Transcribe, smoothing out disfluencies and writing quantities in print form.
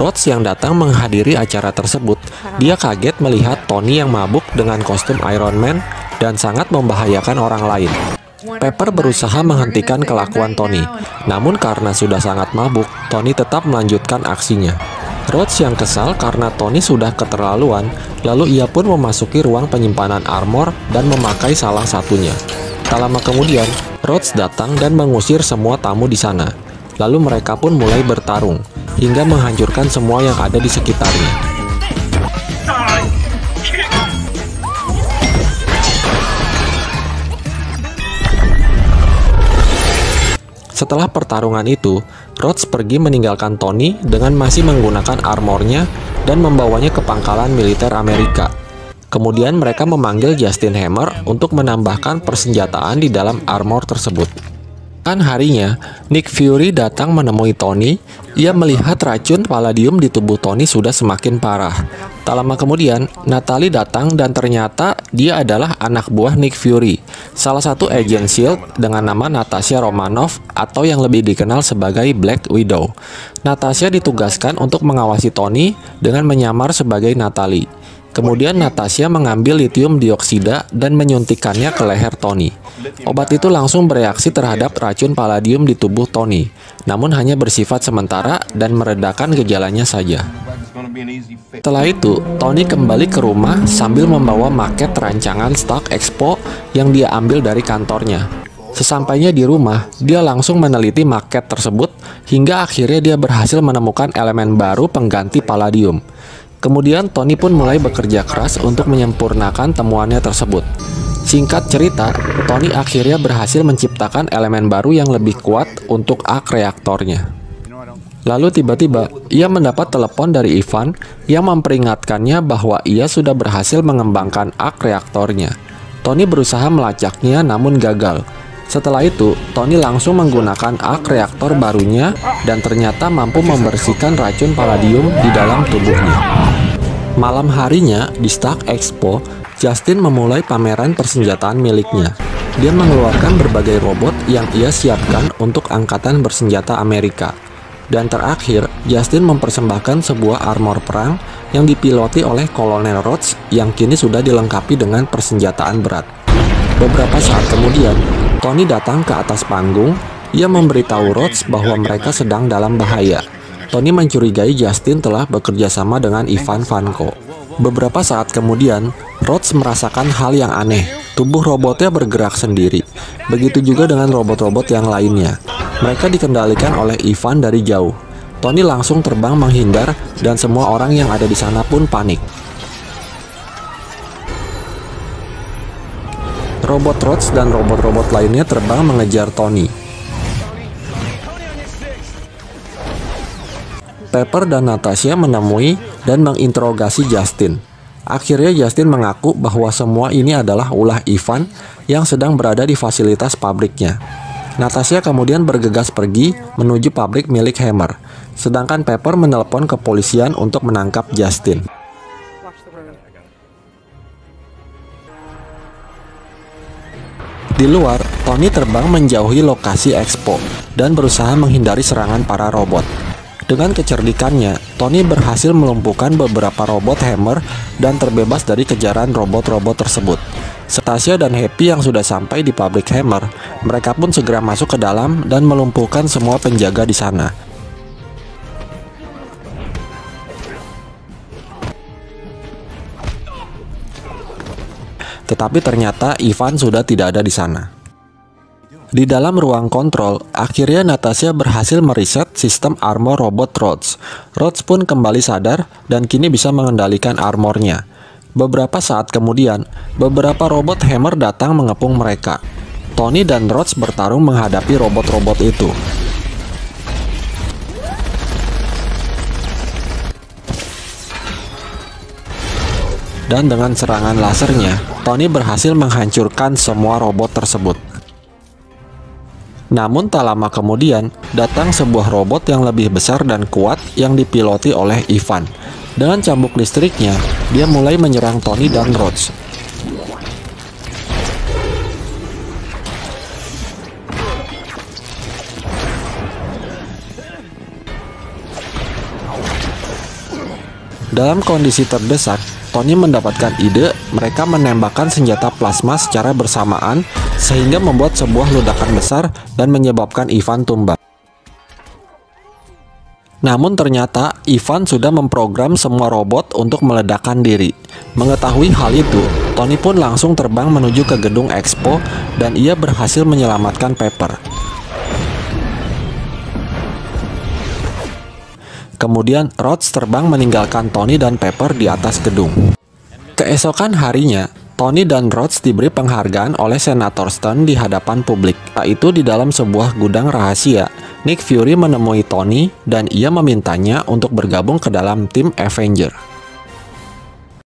Rhodes yang datang menghadiri acara tersebut, dia kaget melihat Tony yang mabuk dengan kostum Iron Man dan sangat membahayakan orang lain. Pepper berusaha menghentikan kelakuan Tony, namun karena sudah sangat mabuk, Tony tetap melanjutkan aksinya. Rhodes yang kesal karena Tony sudah keterlaluan, lalu ia pun memasuki ruang penyimpanan armor dan memakai salah satunya. Tak lama kemudian, Rhodes datang dan mengusir semua tamu di sana. Lalu mereka pun mulai bertarung, hingga menghancurkan semua yang ada di sekitarnya. Setelah pertarungan itu, Rhodes pergi meninggalkan Tony dengan masih menggunakan armornya dan membawanya ke pangkalan militer Amerika. Kemudian mereka memanggil Justin Hammer untuk menambahkan persenjataan di dalam armor tersebut. Harinya, Nick Fury datang menemui Tony. Ia melihat racun palladium di tubuh Tony sudah semakin parah. Tak lama kemudian, Natalie datang dan ternyata dia adalah anak buah Nick Fury, salah satu agen SHIELD dengan nama Natasha Romanoff atau yang lebih dikenal sebagai Black Widow. Natasha ditugaskan untuk mengawasi Tony dengan menyamar sebagai Natalie. Kemudian Natasha mengambil litium dioksida dan menyuntikkannya ke leher Tony. Obat itu langsung bereaksi terhadap racun palladium di tubuh Tony, namun hanya bersifat sementara dan meredakan gejalanya saja. Setelah itu, Tony kembali ke rumah sambil membawa maket rancangan Stark Expo yang dia ambil dari kantornya. Sesampainya di rumah, dia langsung meneliti maket tersebut hingga akhirnya dia berhasil menemukan elemen baru pengganti palladium. Kemudian Tony pun mulai bekerja keras untuk menyempurnakan temuannya tersebut. Singkat cerita, Tony akhirnya berhasil menciptakan elemen baru yang lebih kuat untuk arc reaktornya. Lalu tiba-tiba, ia mendapat telepon dari Ivan yang memperingatkannya bahwa ia sudah berhasil mengembangkan arc reaktornya. Tony berusaha melacaknya namun gagal. Setelah itu, Tony langsung menggunakan arc reaktor barunya dan ternyata mampu membersihkan racun palladium di dalam tubuhnya. Malam harinya di Stark Expo, Justin memulai pameran persenjataan miliknya. Dia mengeluarkan berbagai robot yang ia siapkan untuk angkatan bersenjata Amerika. Dan terakhir, Justin mempersembahkan sebuah armor perang yang dipiloti oleh Kolonel Rhodes yang kini sudah dilengkapi dengan persenjataan berat. Beberapa saat kemudian, Tony datang ke atas panggung. Ia memberitahu Rhodes bahwa mereka sedang dalam bahaya. Tony mencurigai Justin telah bekerja sama dengan Ivan Vanko. Beberapa saat kemudian, Rhodes merasakan hal yang aneh. Tubuh robotnya bergerak sendiri. Begitu juga dengan robot-robot yang lainnya. Mereka dikendalikan oleh Ivan dari jauh. Tony langsung terbang menghindar dan semua orang yang ada di sana pun panik. Robot Rhodes dan robot-robot lainnya terbang mengejar Tony. Pepper dan Natasha menemui dan menginterogasi Justin. Akhirnya Justin mengaku bahwa semua ini adalah ulah Ivan yang sedang berada di fasilitas pabriknya. Natasha kemudian bergegas pergi menuju pabrik milik Hammer, sedangkan Pepper menelpon kepolisian untuk menangkap Justin. Di luar, Tony terbang menjauhi lokasi Expo dan berusaha menghindari serangan para robot. Dengan kecerdikannya, Tony berhasil melumpuhkan beberapa robot Hammer dan terbebas dari kejaran robot-robot tersebut. Natasha dan Happy yang sudah sampai di pabrik Hammer, mereka pun segera masuk ke dalam dan melumpuhkan semua penjaga di sana. Tetapi ternyata Ivan sudah tidak ada di sana. Di dalam ruang kontrol, akhirnya Natasha berhasil mereset sistem armor robot Rhodes. Rhodes pun kembali sadar dan kini bisa mengendalikan armornya. Beberapa saat kemudian, beberapa robot Hammer datang mengepung mereka. Tony dan Rhodes bertarung menghadapi robot-robot itu. Dan dengan serangan lasernya, Tony berhasil menghancurkan semua robot tersebut. Namun tak lama kemudian, datang sebuah robot yang lebih besar dan kuat yang dipiloti oleh Ivan. Dengan cambuk listriknya, dia mulai menyerang Tony dan Rhodes. Dalam kondisi terdesak, Tony mendapatkan ide mereka menembakkan senjata plasma secara bersamaan sehingga membuat sebuah ledakan besar dan menyebabkan Ivan tumbang. Namun ternyata Ivan sudah memprogram semua robot untuk meledakkan diri. Mengetahui hal itu, Tony pun langsung terbang menuju ke gedung Expo dan ia berhasil menyelamatkan Pepper. Kemudian Rhodes terbang meninggalkan Tony dan Pepper di atas gedung. Keesokan harinya, Tony dan Rhodes diberi penghargaan oleh Senator Stern di hadapan publik. Yaitu di dalam sebuah gudang rahasia, Nick Fury menemui Tony dan ia memintanya untuk bergabung ke dalam tim Avenger.